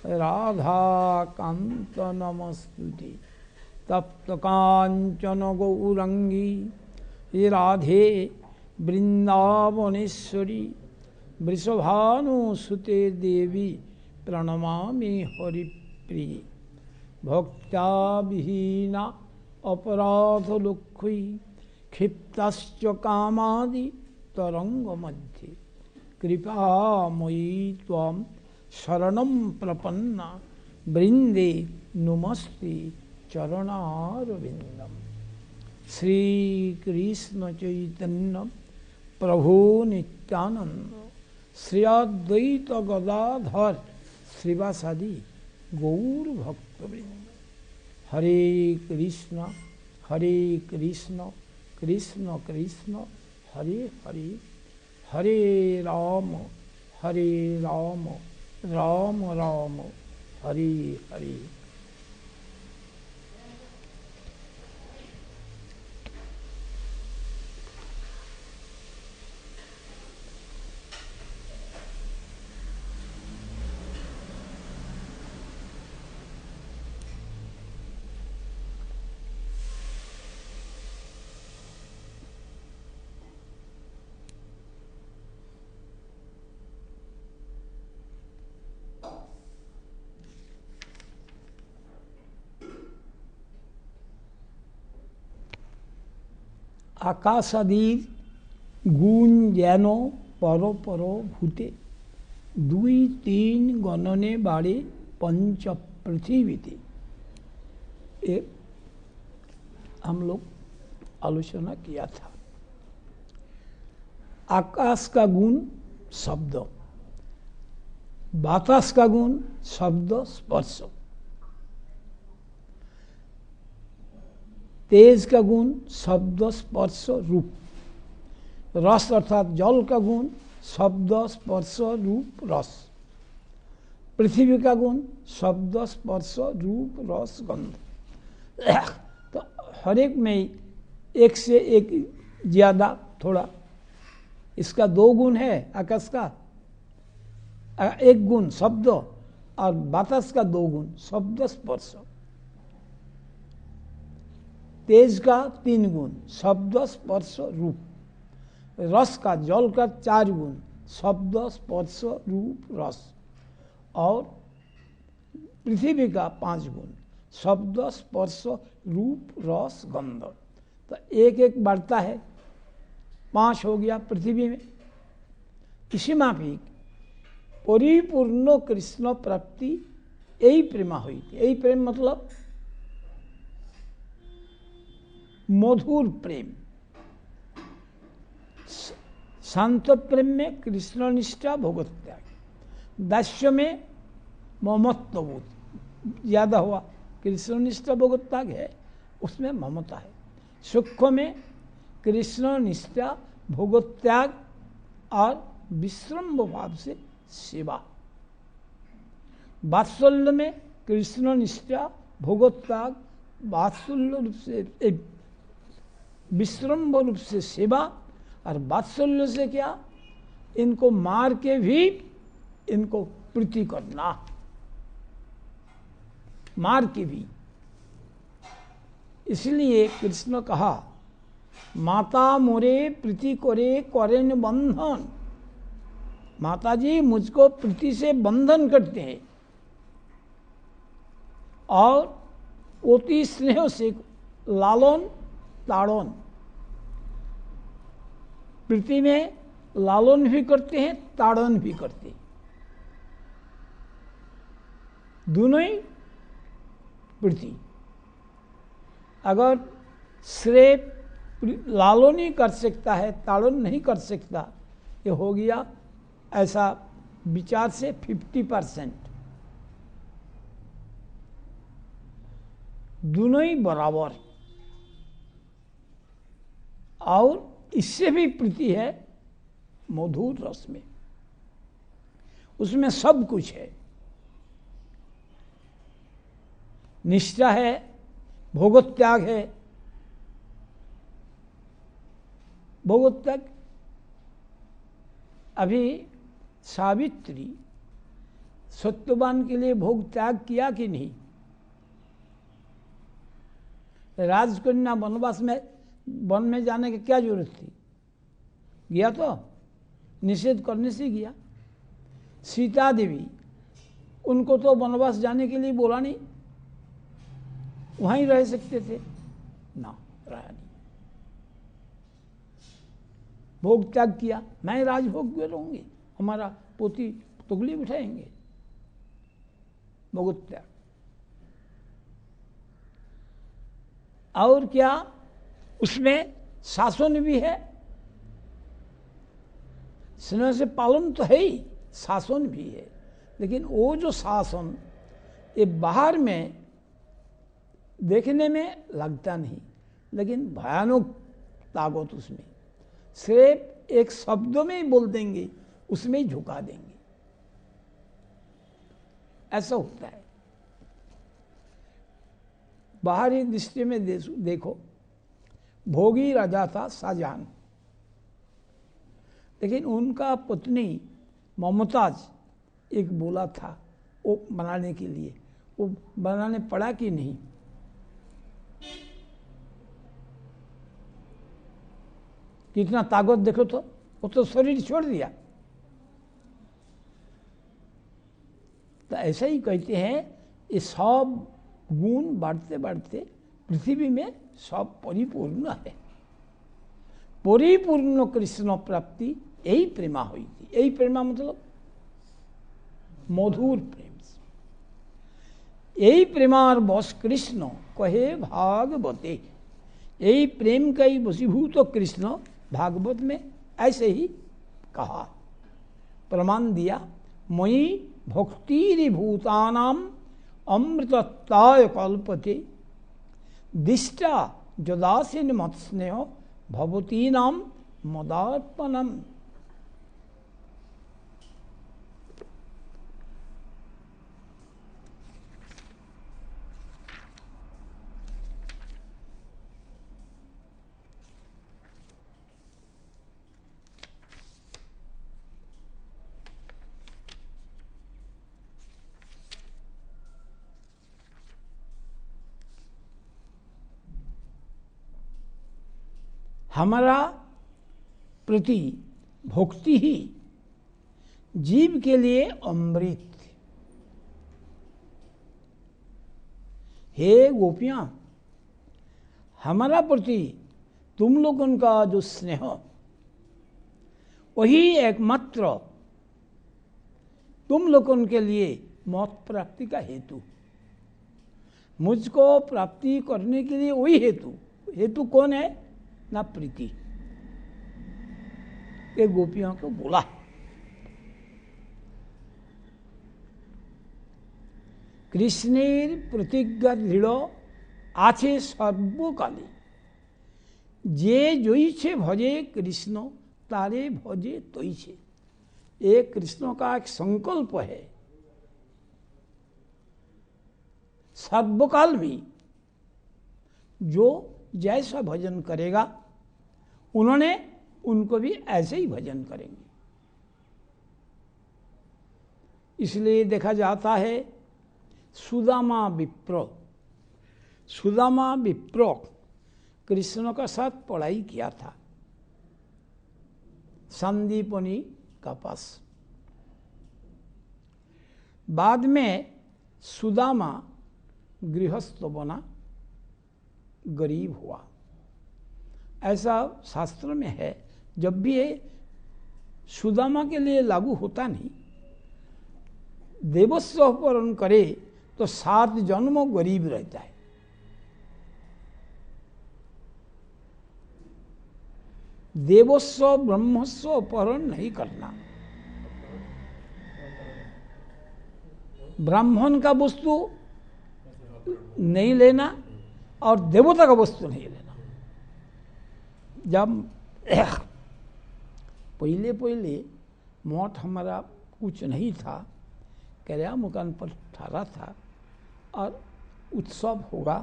राधा कांत नमस्तुते। तप्त कांचन गौरंगी राधे वृंदावनेश्वरी वृषभानुसुते देवी प्रणमामि हरिप्रिये। भक्त्या विहीना अपराध दुःखी क्षिप्तश्च कामादि तरंग मध्य कृपामयी त्वां शरणं प्रपन्ना वृंदे नुमस्ते चरणारविंदम। श्री कृष्ण चैतन्य प्रभु नित्यानंद श्री अद्वैत गदाधर श्रीवासादि गौर भक्तवृंद। हरे कृष्ण कृष्ण कृष्ण हरे हरे, हरे राम राम राम हरे हरे। आकाशादीर गुण जेन पर पर भूते दुई तीन गणने बाड़े पंच पृथ्वीते। एक हम लोग आलोचना किया था। आकाश का गुण शब्द, बातास का गुण शब्द स्पर्श, तेज का गुण शब्द स्पर्श रूप, रस अर्थात जल का गुण शब्द स्पर्श रूप रस, पृथ्वी का गुण शब्द स्पर्श रूप रस गंध। तो हर एक में एक से एक ज्यादा थोड़ा, इसका दो गुण है आकाश का, एक गुण शब्द, और बातास का दो गुण शब्द स्पर्श, तेज का तीन गुण शब्द स्पर्श रूप, रस का जल का चार गुण शब्द स्पर्श रूप रस, और पृथ्वी का पांच गुण शब्द स्पर्श रूप रस गंध। तो एक एक बढ़ता है, पांच हो गया पृथ्वी में। इसी माफिक परिपूर्ण कृष्ण प्राप्ति यही प्रेमा हुई थी। यही प्रेम मतलब मधुर प्रेम। शांत प्रेम में कृष्ण निष्ठा भोगत त्याग, दास्य में ममत्व बोध ज्यादा हुआ, कृष्ण निष्ठा भोगत त्याग है उसमें ममता है। सूक्ष्म में कृष्ण निष्ठा भोगत त्याग और विश्रम्भ भाव से सेवा। वात्सल्य में कृष्ण निष्ठा भोगत त्याग वात्सल्य रूप से विश्रम्भ रूप से सेवा, और वात्सल्य से क्या, इनको मार के भी इनको प्रीति करना, मार के भी। इसलिए कृष्ण कहा माता मोरे प्रीति करे करेन बंधन। माता जी मुझको प्रीति से बंधन करते हैं और अति स्नेह से लालन ताड़न, प्रीति में लालन भी करते हैं ताड़न भी करते हैं, दोनों ही प्रीति। अगर श्रेय लालन ही कर सकता है ताड़न नहीं कर सकता, ये हो गया ऐसा विचार से 50%। दोनों ही बराबर। और इससे भी प्रीति है मधुर रस में, उसमें सब कुछ है, निष्ठा है, भोगत त्याग है। भोगत त्याग अभी सावित्री सत्यवान के लिए भोग त्याग किया कि नहीं? राजकन्या वनवास में वन में जाने की क्या जरूरत थी? गया तो निषेध करने से गया। सीता देवी, उनको तो वनवास जाने के लिए बोला नहीं, वहीं रह सकते थे ना, रहा नहीं। भोग त्याग किया, मैं राजभोग में रहूंगी, हमारा पोती तुगली बिठाएंगे, भोग त्याग। और क्या उसमें शासन भी है, स्नेह से पालन तो है ही, शासन भी है। लेकिन वो जो शासन ये बाहर में देखने में लगता नहीं, लेकिन भयानक ताकत उसमें, सिर्फ एक शब्दों में ही बोल देंगे, उसमें ही झुका देंगे, ऐसा होता है। बाहरी दृष्टि में देखो, भोगी राजा था शाहजहां, लेकिन उनका पत्नी मुमताज एक बोला था वो बनाने के लिए, वो बनाने पड़ा कि नहीं? कितना ताकत देखो तो, वो तो शरीर छोड़ दिया। तो ऐसा ही कहते हैं, ये सब गुण बढ़ते बढ़ते पृथ्वी में सब परिपूर्ण है। परिपूर्ण कृष्ण प्राप्ति यही प्रेमा हुई थी। यही प्रेमा मतलब मधुर प्रेम से। यही प्रेमार बस कृष्ण कहे भागवते, यही प्रेम का ही वशीभूत तो कृष्ण भागवत में ऐसे ही कहा, प्रमाण दिया। मयि भक्तिर्भूतानाम अमृतत्वाय कल्पते, दिष्टा जदासीन मत्स्नेह भवतीनाम मदार्पणम। हमारा प्रति भक्ति ही जीव के लिए अमृत। हे गोपियां, हमारा प्रति तुम लोगों का जो स्नेह, वही एकमात्र तुम लोगों के लिए मोक्ष प्राप्ति का हेतु। मुझको प्राप्ति करने के लिए वही हेतु। हेतु कौन है? ना प्रीति। ये गोपियों को बोला। कृष्णेर प्रतिज्ञा दृढ़ आछे सर्वकाले, जे जोईछे भजे कृष्ण तारे भजे तोईछे। ये कृष्ण का एक संकल्प है, सर्वकाल में जो जैसा भजन करेगा उन्होंने उनको भी ऐसे ही भजन करेंगे। इसलिए देखा जाता है सुदामा विप्र कृष्ण का साथ पढ़ाई किया था संदीपनी का पास। बाद में सुदामा गृहस्थ बना, गरीब हुआ। ऐसा शास्त्र में है। जब भी ये सुदामा के लिए लागू होता नहीं, देवस्व अपहरण करे तो 7 जन्म गरीब रहता है। देवस्व ब्रह्मस्व अपहरण नहीं करना, ब्राह्मण का वस्तु नहीं लेना और देवता का वस्तु नहीं लेना। जब पहले मठ हमारा कुछ नहीं था, किराया मकान पर ठहरा था और उत्सव होगा।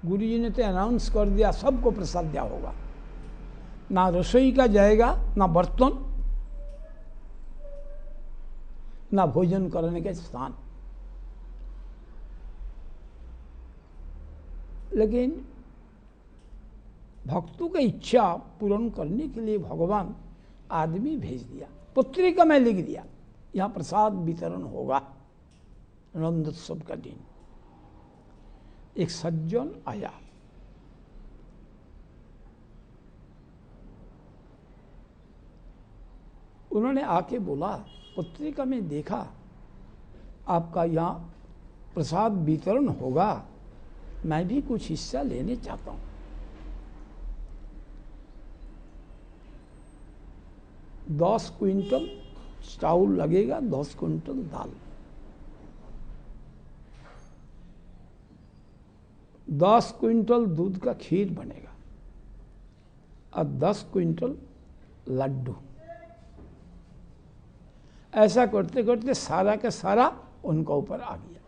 गुरुजी ने तो अनाउंस कर दिया सबको प्रसाद दिया होगा, ना रसोई का जाएगा ना बर्तन। ना भोजन करने के स्थान। लेकिन भक्तों की इच्छा पूर्ण करने के लिए भगवान आदमी भेज दिया, पत्रिका में लिख दिया यहाँ प्रसाद वितरण होगा नंदोत्सव का दिन। एक सज्जन आया, उन्होंने आके बोला पत्रिका में देखा आपका यहाँ प्रसाद वितरण होगा, मैं भी कुछ हिस्सा लेने चाहता हूँ। 10 क्विंटल चावल लगेगा, 10 क्विंटल दाल, 10 क्विंटल दूध का खीर बनेगा और 10 क्विंटल लड्डू। ऐसा करते करते सारा का सारा उनका ऊपर आ गया।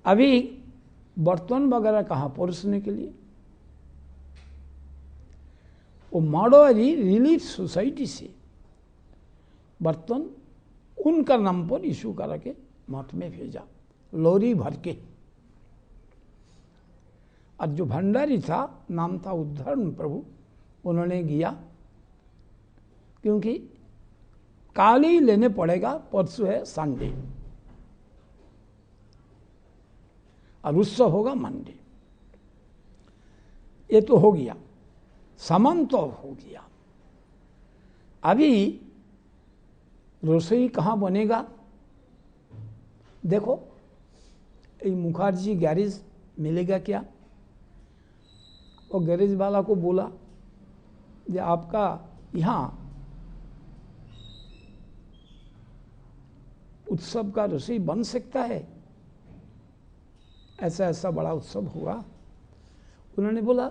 अभी बर्तन वगैरह कहाँ परोसने के लिए? वो माड़वारी रिलीफ सोसाइटी से बर्तन उनका नाम पर इशू करा के मठ में भेजा, लोरी भर के। और जो भंडारी था, नाम था उद्धरण प्रभु, उन्होंने गया, क्योंकि काल ही लेने पड़ेगा, परसों है संडे और उत्सव होगा मंडे। ये तो हो गया, सामान तो हो गया। अभी रसोई कहाँ बनेगा? देखो, ये मुखर्जी गैरेज मिलेगा क्या? वो गैरेज वाला को बोला कि आपका यहाँ उत्सव का रसोई बन सकता है, ऐसा ऐसा बड़ा उत्सव हुआ। उन्होंने बोला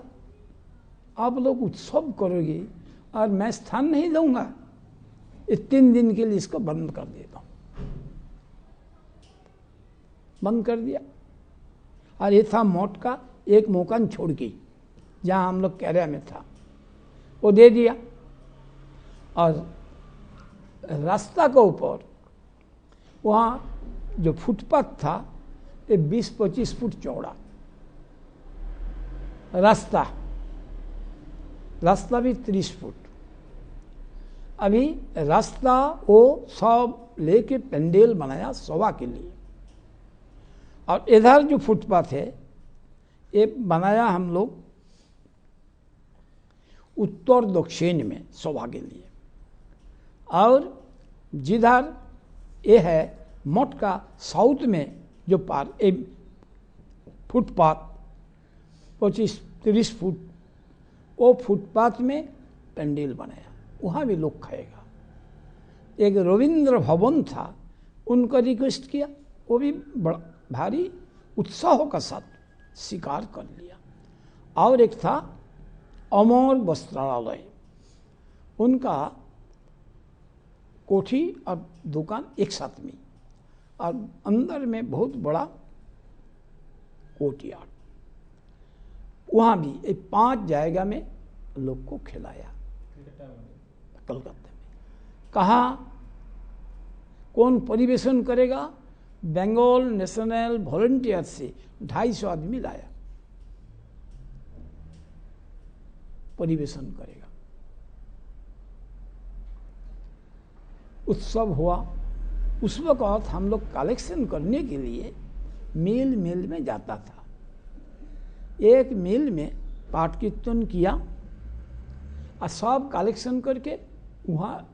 आप लोग उत्सव करोगे और मैं स्थान नहीं दूंगा, ये 3 दिन के लिए इसको बंद कर देता हूं। बंद कर दिया। और ये था मठ का एक मकान छोड़ के, जहां हम लोग कैरिया में था, वो दे दिया। और रास्ता के ऊपर वहाँ जो फुटपाथ था, ये 20-25 फुट चौड़ा रास्ता भी 30 फुट। अभी रास्ता वो सब लेके पेंडेल बनाया सभा के लिए, और इधर जो फुटपाथ है ये बनाया हम लोग उत्तर दक्षिण में सभा के लिए। और जिधर ये है मठ का साउथ में जो फुटपाथ 25-30 फुट, वो फुटपाथ में पेंडल बनाया, वहाँ भी लोग खाएगा। एक रविंद्र भवन था, उनको रिक्वेस्ट किया, वो भी बड़ा भारी उत्साह का साथ स्वीकार कर लिया। और एक था अमर वस्त्रालय, उनका कोठी और दुकान एक साथ में, और अंदर में बहुत बड़ा कोर्टयार्ड, वहाँ भी 5 जगह में लोग को खिलाया। कलकत्ता में कहाँ कौन परिवेशन करेगा? बंगाल नेशनल वॉलंटियर से 250 आदमी लाया, परिवेशन करेगा। उत्सव हुआ। उस वक्त हम लोग कलेक्शन करने के लिए मिल में जाता था। एक मिल में पाठ कीर्तन किया और सब कलेक्शन करके वहाँ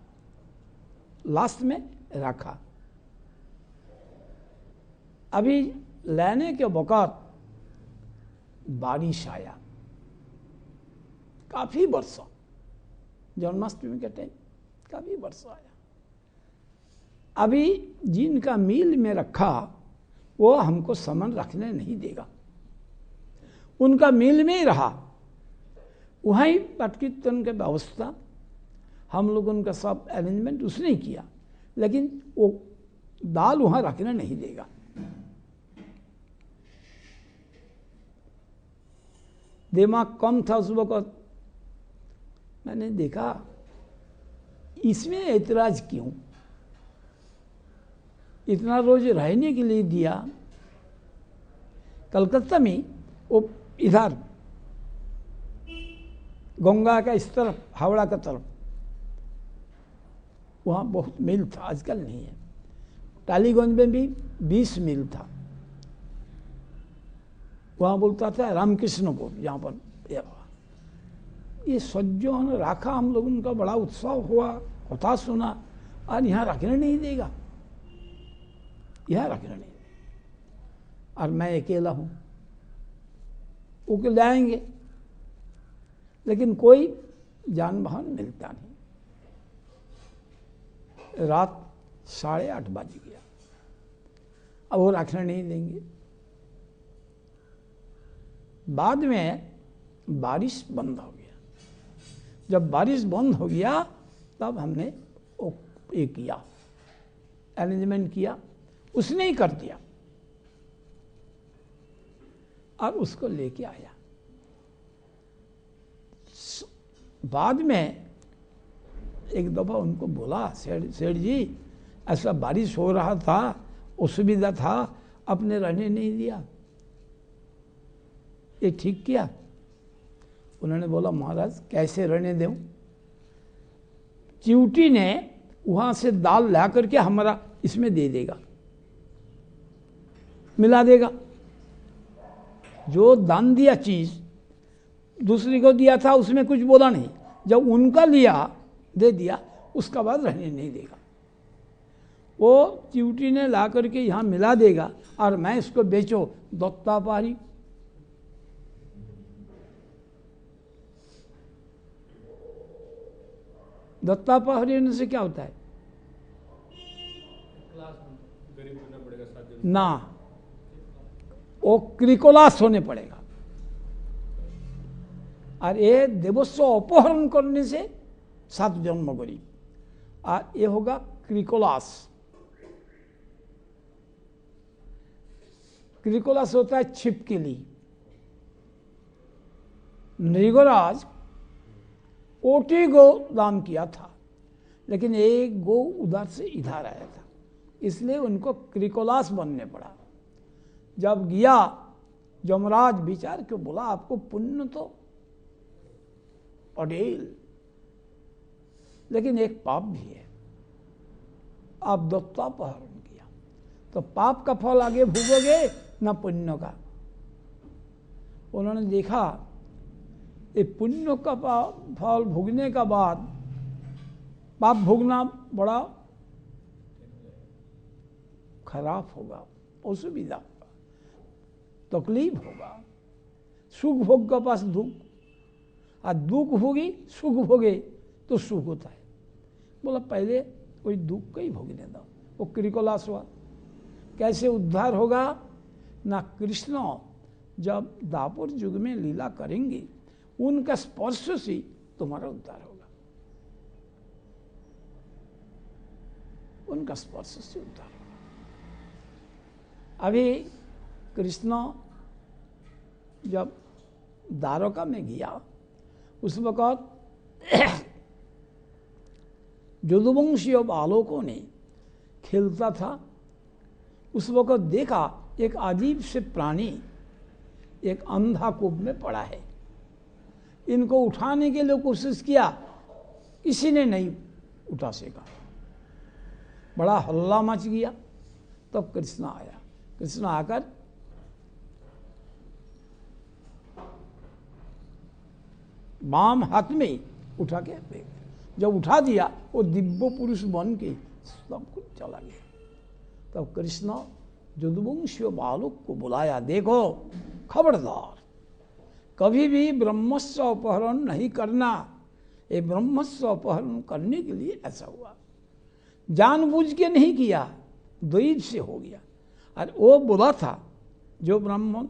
लास्ट में रखा। अभी लेने के वक़्त बारिश आया, काफ़ी वर्षा, जन्माष्टमी के टाइम काफ़ी वर्षा आया। अभी जिनका मिल में रखा वो हमको सामान रखने नहीं देगा, उनका मिल में ही रहा, वहीं पाठ कीर्तन की व्यवस्था हम लोग उनका सब अरेंजमेंट उसने किया, लेकिन वो दाल वहाँ रखने नहीं देगा। दिमाग कम था उस वक्त, मैंने देखा इसमें ऐतराज क्यों? इतना रोज रहने के लिए दिया। कलकत्ता में वो इधर गंगा का इस तरफ, हावड़ा का तरफ, वहाँ बहुत मील था, आजकल नहीं है। टालीगंज में भी 20 मील था। वहाँ बोलता था रामकृष्णपुर, यहाँ पर ये सज्जों ने रखा, हम लोगों का बड़ा उत्सव हुआ, कथा सुना, और यहाँ रखने नहीं देगा, यहाँ रखने नहीं देगा। और मैं अकेला हूँ, वो के लाएंगे, लेकिन कोई जान वाहन मिलता नहीं। रात 8:30 बज गया, अब वो रखने नहीं देंगे। बाद में बारिश बंद हो गया। जब बारिश बंद हो गया तब हमने ये किया, अरेंजमेंट किया, उसने ही कर दिया और उसको लेके आया। बाद में एक दफा उनको बोला, सेठ जी ऐसा बारिश हो रहा था, असुविधा था, आपने रहने नहीं दिया, ये ठीक किया? उन्होंने बोला महाराज कैसे रहने दूं? चिवटी ने वहां से दाल ला करके हमारा इसमें दे देगा, मिला देगा। जो दान दिया चीज दूसरी को दिया था, उसमें कुछ बोला नहीं। जब उनका लिया, दे दिया, उसका बाद रहने नहीं देगा। वो चिवटी ने ला करके यहाँ मिला देगा और मैं इसको बेचो दत्तापारी। दत्तापारी होने से क्या होता है? ना, वो क्रिकोलास होने पड़ेगा। और ये देवस्व अपहरण करने से 7 जन्म गरीब, और ये होगा क्रिकोलास। क्रिकोलास होता है छिपकली। नृगराज कोटि गो दान किया था, लेकिन एक गो उधर से इधर आया था, इसलिए उनको क्रिकोलास बनने पड़ा। जब गया जमराज विचार क्यों बोला, आपको पुण्य तो अडेल, लेकिन एक पाप भी है, आप दत्तापहरण किया, तो पाप का फल आगे भोगोगे ना पुण्य का। उन्होंने देखा ये पुण्य का फल भोगने का बाद पाप भोगना बड़ा खराब होगा, असुविधा होगा, तकलीफ होगा। सुख भोग का पास दुख, और दुख भोगी सुख भोगे तो सुख होता है। बोला पहले कोई दुख का ही भोगने दो। वो क्रिकोलास हुआ। कैसे उद्धार होगा? ना कृष्ण जब दापुर युग में लीला करेंगे, उनका स्पर्श से तुम्हारा उद्धार होगा, उनका स्पर्श से उद्धार होगा। अभी कृष्ण जब द्वारका में गया, उस वक़्त यदुवंशीय बालकों ने खेलता था। उस वक़्त देखा एक अजीब से प्राणी एक अंधा कूप में पड़ा है। इनको उठाने के लिए कोशिश किया, किसी ने नहीं उठा सका। बड़ा हल्ला मच गया। तब कृष्ण आया। कृष्ण आकर बाम हाथ में उठा के फेंक, जब उठा दिया वो दिव्य पुरुष बन के सब कुछ चला गया। तब कृष्ण यदुवंशीय बालक को बुलाया, देखो खबरदार, कभी भी ब्रह्मस्व अपहरण नहीं करना। ये ब्रह्मस्व अपहरण करने के लिए ऐसा हुआ, जानबूझ के नहीं किया, द्वैत से हो गया। और वो बोला था, जो ब्राह्मण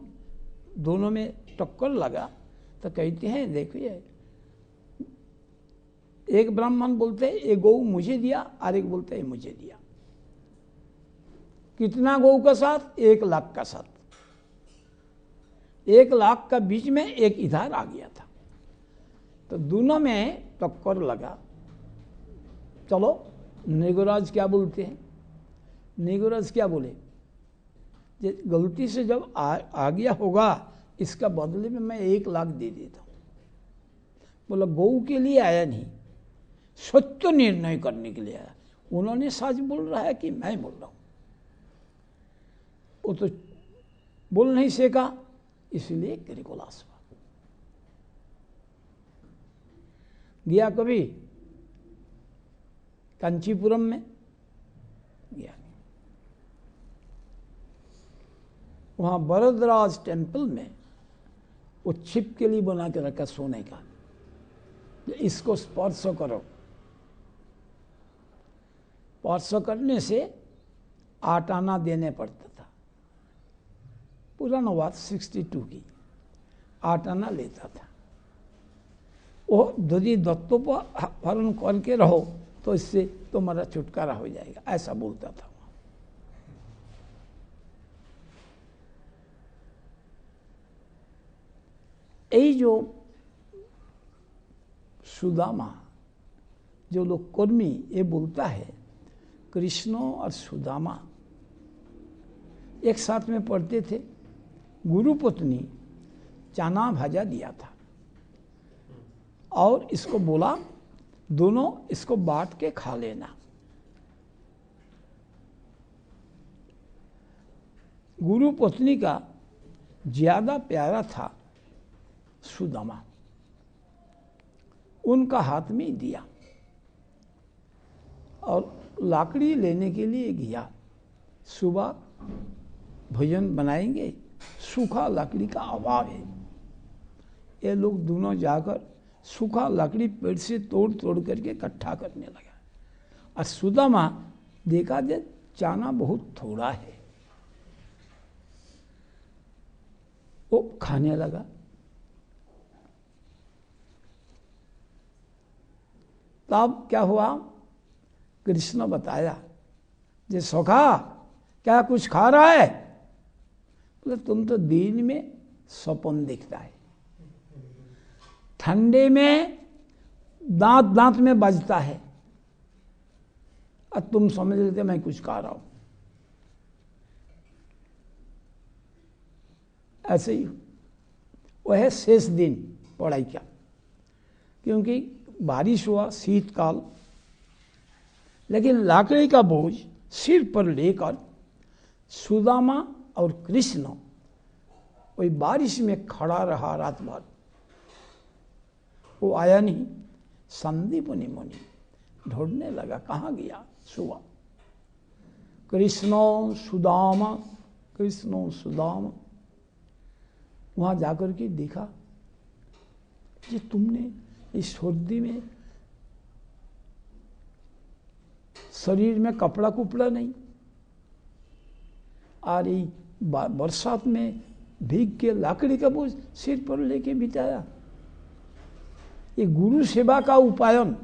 दोनों में टक्कर लगा, तो कहते हैं देखिए, एक ब्राह्मण बोलते ये गौ मुझे दिया, और एक बोलते है मुझे दिया। कितना गौ का साथ? 1 लाख का साथ। 1 लाख का बीच में एक इधर आ गया था, तो दोनों में टक्कर लगा। चलो नृगराज क्या बोलते हैं, निगोरस क्या बोले, ये गलती से जब आ गया होगा इसका बदले में मैं 1 लाख दे देता हूँ। बोला गौ के लिए आया नहीं, सत्य निर्णय करने के लिए आया। उन्होंने सच बोल रहा है कि मैं बोल रहा हूँ, वो तो बोल नहीं सका, इसलिए क्रिकोलास हुआ। गया कभी कांचीपुरम में गया, वहां वरदराज टेम्पल में वो छिप के लिए बना के रखा सोने का, इसको स्पर्श करो, स्पर्श करने से 8 आना देने पड़ता था। पुराना बात 62 की 8 आना लेता था। वो यदि दत्तोपहरण करके रहो तो इससे तुम्हारा छुटकारा हो जाएगा, ऐसा बोलता था। यही जो सुदामा, जो लोग कर्मी, ये बोलता है कृष्ण और सुदामा एक साथ में पढ़ते थे। गुरु पत्नी चना भाजा दिया था और इसको बोला दोनों इसको बांट के खा लेना। गुरु पत्नी का ज्यादा प्यारा था सुदामा, उनका हाथ में दिया और लाकड़ी लेने के लिए गया। सुबह भोजन बनाएंगे, सूखा लकड़ी का अभाव है। ये लोग दोनों जाकर सूखा लकड़ी पेड़ से तोड़ तोड़ करके इकट्ठा करने लगा। और सुदामा देखा दे चाना बहुत थोड़ा है, वो खाने लगा। तब क्या हुआ, कृष्ण बताया, जे सखा क्या कुछ खा रहा है? बोले तुम तो दिन में सपन दिखता है, ठंडे में दांत दांत में बजता है, और तुम समझ लेते मैं कुछ खा रहा हूं। ऐसे ही वह है शेष दिन पढ़ाई का, क्योंकि बारिश हुआ शीतकाल, लेकिन लाकड़ी का बोझ सिर पर लेकर सुदामा और कृष्ण वही बारिश में खड़ा रहा रात भर। वो आया नहीं। संदीपनी मुनि ढूंढने लगा, कहाँ गया? सुबह कृष्ण सुदामा, कृष्ण सुदामा। वहां जाकर के देखा कि तुमने इस सर्दी में शरीर में कपड़ा कुपड़ा नहीं, आ रही बरसात में भीग के लाकड़ी का बोझ सिर पर लेके बिताया। ये गुरु सेवा का उपायन,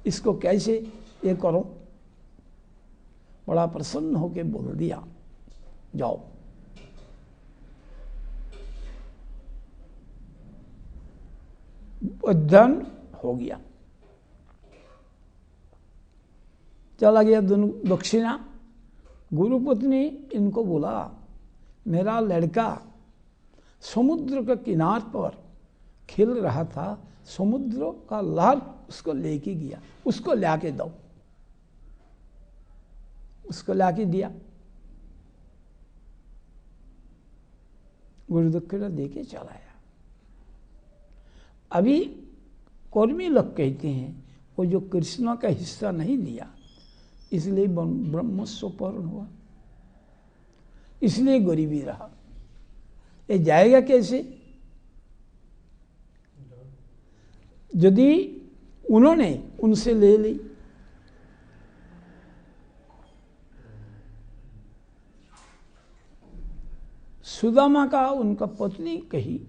इसको कैसे ये करो? बड़ा प्रसन्न होके बोल दिया, जाओ अध्ययन हो गया। चला गया दक्षिणा। गुरुपत्नी इनको बोला, मेरा लड़का समुद्र के किनार पर खेल रहा था, समुद्र का लहर उसको लेके गया, उसको लाके दो। उसको लाके दिया, गुरु दक्षिणा देके चला आया। अभी कर्मी लोग कहते हैं वो जो कृष्ण का हिस्सा नहीं दिया, इसलिए ब्रह्मस्वपर्ण हुआ, इसलिए गरीबी रहा। ये जाएगा कैसे? यदि उन्होंने उनसे ले ली, सुदामा का उनका पत्नी कही,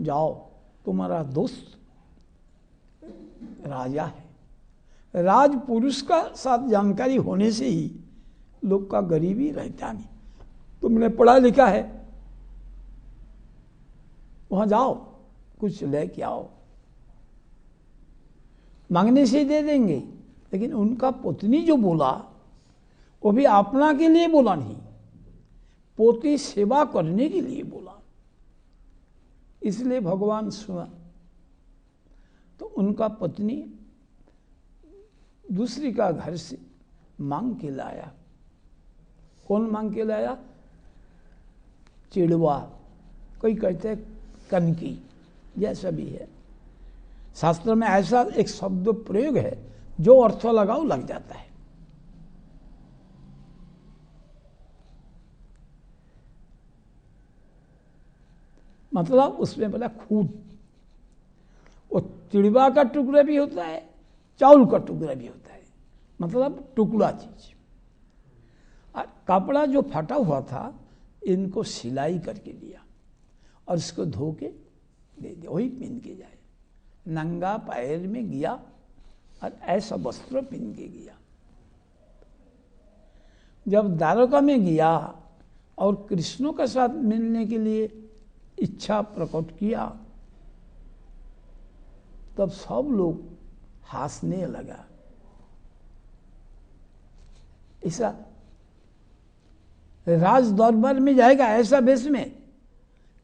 जाओ तुम्हारा दोस्त राजा है। राजपुरुष का साथ जानकारी होने से ही लोग का गरीबी रहता नहीं। तुमने पढ़ा लिखा है, वहां जाओ कुछ लेके आओ। मांगने से दे देंगे, लेकिन उनका पत्नी जो बोला वो भी अपना के लिए बोला नहीं, पोती सेवा करने के लिए बोला। इसलिए भगवान सुना तो उनका पत्नी दूसरी का घर से मांग के लाया। कौन मांग के लाया? चिड़वा, कोई कहते हैं कनकी, जैसा भी है। शास्त्र में ऐसा एक शब्द प्रयोग है जो अर्थ लगाओ लग जाता है। मतलब उसमें बोला खूद। वो चिड़वा का टुकड़ा भी होता है, चावल का टुकड़ा भी होता है, मतलब टुकड़ा चीज। और कपड़ा जो फटा हुआ था इनको सिलाई करके दिया और इसको धो के दे दिया, वही पहन के जाए। नंगा पैर में गया और ऐसा वस्त्र पहन के गया। जब द्वारका में गया और कृष्णों के साथ मिलने के लिए इच्छा प्रकट किया, तब सब लोग हंसने लगा। ऐसा राज दरबार में जाएगा ऐसा वेश में,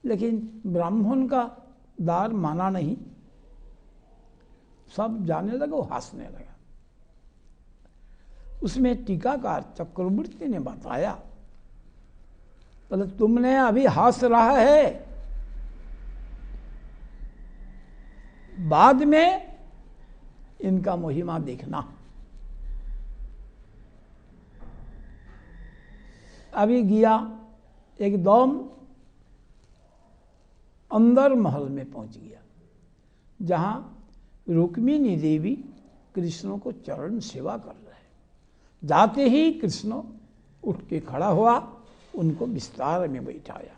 लेकिन ब्राह्मण का दार माना नहीं। सब जाने लगा, वो हंसने लगा। उसमें टीकाकार चक्रवर्ती ने बताया, बोले तुमने अभी हंस रहा है, बाद में इनका महिमा देखना। अभी गया एकदम अंदर महल में पहुंच गया, जहां रुक्मिणी देवी कृष्ण को चरण सेवा कर रहे हैं। जाते ही कृष्ण उठ के खड़ा हुआ, उनको विस्तार में बैठाया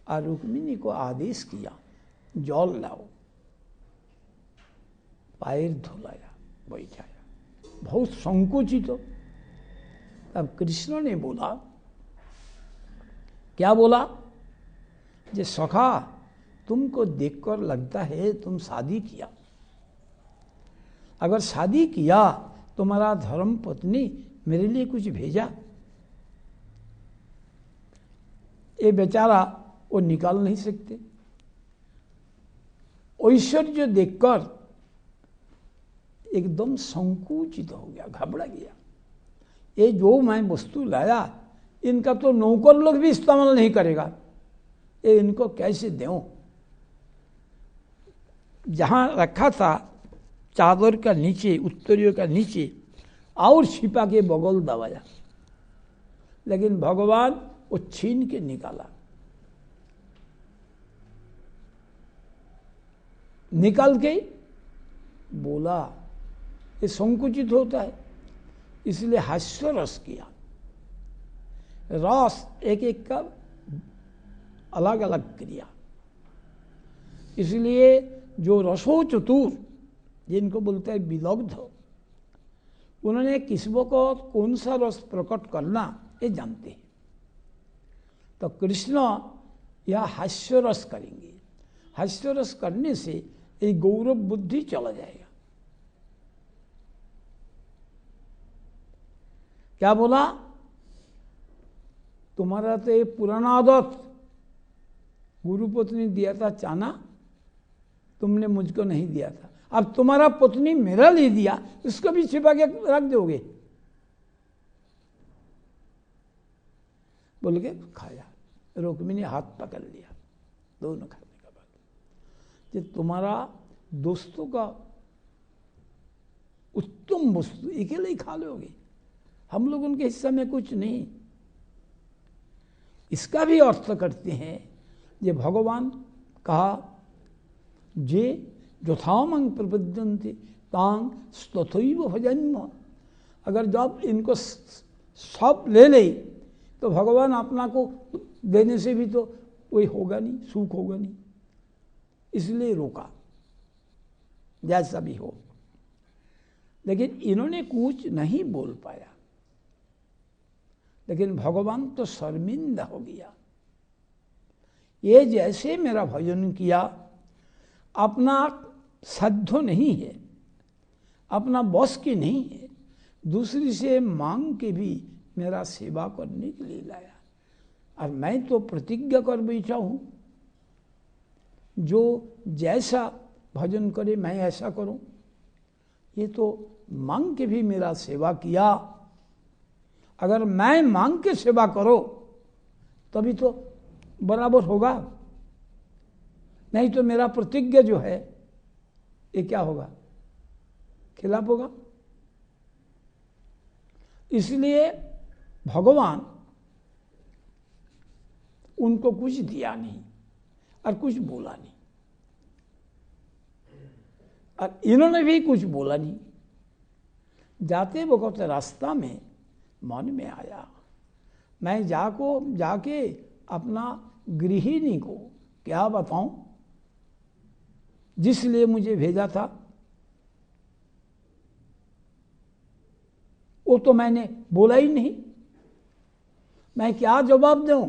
और रुक्मिणी को आदेश किया, जल लाओ। पैर धुलाया, बैठाया, बहुत संकुचित हो। तब कृष्ण ने बोला, क्या बोला? जे सखा, तुमको देखकर लगता है तुम शादी किया। अगर शादी किया तुम्हारा धर्म पत्नी मेरे लिए कुछ भेजा? ये बेचारा वो निकाल नहीं सकते। ऐश्वर्य देखकर एकदम संकुचित हो गया, घबरा गया। ये जो मैं वस्तु लाया इनका तो नौकर लोग भी इस्तेमाल नहीं करेगा, ये इनको कैसे दूं? जहां रखा था चादर का नीचे, उत्तरियों का नीचे, और छिपा के बगल दबाया, लेकिन भगवान वो छीन के निकाला। निकाल के बोला, ये संकुचित होता है, इसलिए हास्य रस किया। रस एक एक का अलग अलग क्रिया, इसलिए जो रसो चतुर जिनको बोलते हैं विदग्ध, उन्होंने किस्मों को कौन सा रस प्रकट करना ये जानते हैं। तो कृष्ण यह हास्य रस करेंगे। हास्य रस करने से ये गौरव बुद्धि चला जाएगा। क्या बोला? तुम्हारा तो ये पुराना आदत, गुरु पत्नी दिया था चाना, तुमने मुझको नहीं दिया था, अब तुम्हारा पत्नी मेरा ले दिया, उसको भी छिपा के रख दोगे? बोल के खाया। रुक्मिणी हाथ पकड़ लिया, दोनों खाने का बाद। ये तुम्हारा दोस्तों का उत्तम वस्तु अकेले ही खा लोगे, हम लोग उनके हिस्से में कुछ नहीं। इसका भी अर्थ करते हैं, ये भगवान कहा, जे यथामंग प्रपद्यन्ते तांग तथैव भजन्म। अगर जब इनको सब ले ले तो भगवान अपना को देने से भी तो कोई होगा नहीं, सुख होगा नहीं, इसलिए रोका, जैसा भी हो। लेकिन इन्होंने कुछ नहीं बोल पाया, लेकिन भगवान तो शर्मिंदा हो गया। ये जैसे मेरा भजन किया, अपना साध्य नहीं है, अपना बस की नहीं है, दूसरी से मांग के भी मेरा सेवा करने के लिए लाया, और मैं तो प्रतिज्ञा कर बैठा हूं, जो जैसा भजन करे मैं ऐसा करूं। ये तो मांग के भी मेरा सेवा किया। अगर मैं मांग के सेवा करो तभी तो बराबर होगा, नहीं तो मेरा प्रतिज्ञा जो है ये क्या होगा, खिलाफ होगा। इसलिए भगवान उनको कुछ दिया नहीं और कुछ बोला नहीं, और इन्होंने भी कुछ बोला नहीं। जाते वक्त रास्ता में मन में आया, मैं जाके अपना गृहिणी को क्या बताऊं, जिसलिए मुझे भेजा था, वो तो मैंने बोला ही नहीं, मैं क्या जवाब दूं।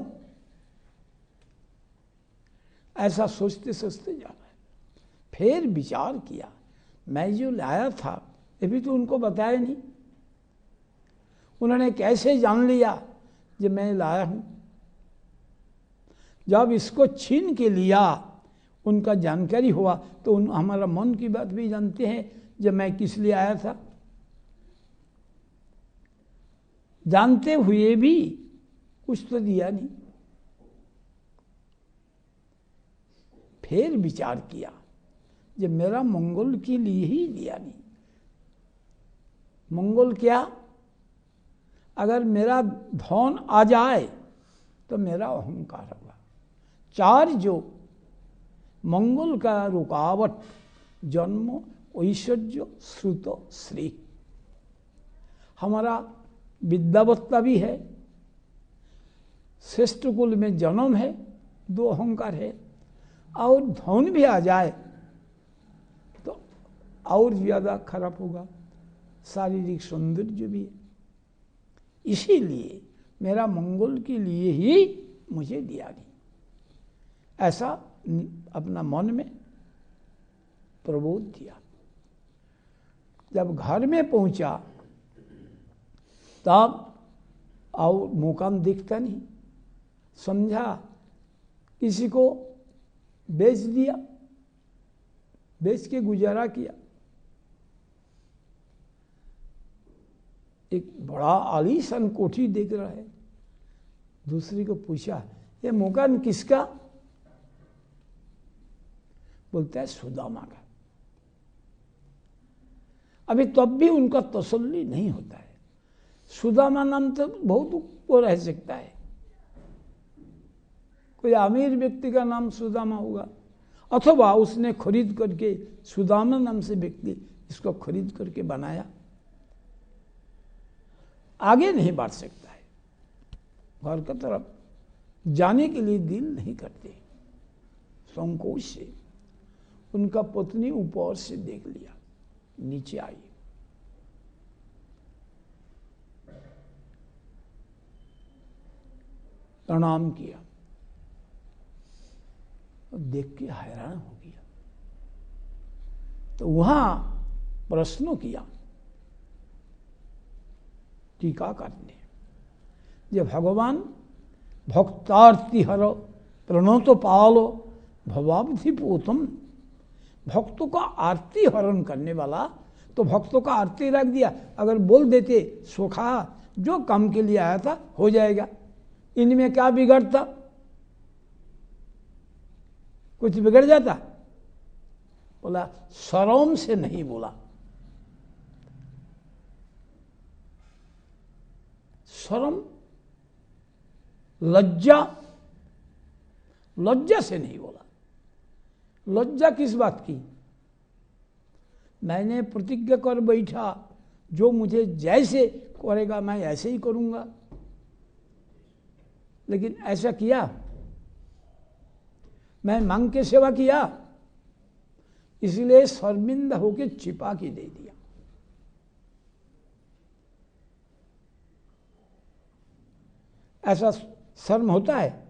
ऐसा सोचते सोचते जा रहा है। फिर विचार किया, मैं जो लाया था ये भी तो उनको बताया नहीं, उन्होंने कैसे जान लिया कि मैं लाया हूं। जब इसको छीन के लिया, उनका जानकारी हुआ, तो हमारा मन की बात भी जानते हैं जब मैं किस लिए आया था। जानते हुए भी कुछ तो दिया नहीं। फिर विचार किया, जब मेरा मंगल के लिए ही दिया नहीं। मंगल क्या, अगर मेरा धन आ जाए तो मेरा अहंकार होगा। चार जो मंगल का रुकावट, जन्म, ऐश्वर्य, श्रुत, श्री। हमारा विद्यावत्ता भी है, श्रेष्ठ कुल में जन्म है, दो अहंकार है, और धन भी आ जाए तो और ज्यादा खराब होगा, शारीरिक सौंदर्य भी है। इसीलिए मेरा मंगल के लिए ही मुझे दिया नहीं, ऐसा अपना मन में प्रबोध दिया। जब घर में पहुंचा तब और मौका दिखता नहीं, समझा किसी को बेच दिया, बेच के गुजारा किया। एक बड़ा आलीशान कोठी देख रहा है, दूसरे को पूछा ये मकान किसका, बोलता है सुदामा का। अभी तब भी उनका तसल्ली नहीं होता है। सुदामा नाम तो बहुत को रह सकता है, कोई अमीर व्यक्ति का नाम सुदामा होगा, अथवा उसने खरीद करके सुदामा नाम से व्यक्ति इसको खरीद करके बनाया। आगे नहीं बढ़ सकता है, घर की तरफ जाने के लिए दिल नहीं करते, संकोच से। उनका पत्नी ऊपर से देख लिया, नीचे आई, प्रणाम किया, और देख के हैरान हो गया। तो वहां प्रश्न किया टीकाकार ने, जब भगवान भक्तार्ति हरो प्रणोतो पालो भवाब्धि पोतम, भक्तों का आरती हरण करने वाला, तो भक्तों का आरती रख दिया। अगर बोल देते सुखा जो काम के लिए आया था हो जाएगा, इनमें क्या बिगड़ता, कुछ बिगड़ जाता। बोला शर्म से नहीं बोला, शर्म लज्जा, लज्जा से नहीं बोला। लज्जा किस बात की, मैंने प्रतिज्ञा कर बैठा जो मुझे जैसे करेगा मैं ऐसे ही करूंगा, लेकिन ऐसा किया, मैं मांग के सेवा किया, इसलिए शर्मिंदा होकर छिपा के दे दिया। ऐसा शर्म होता है?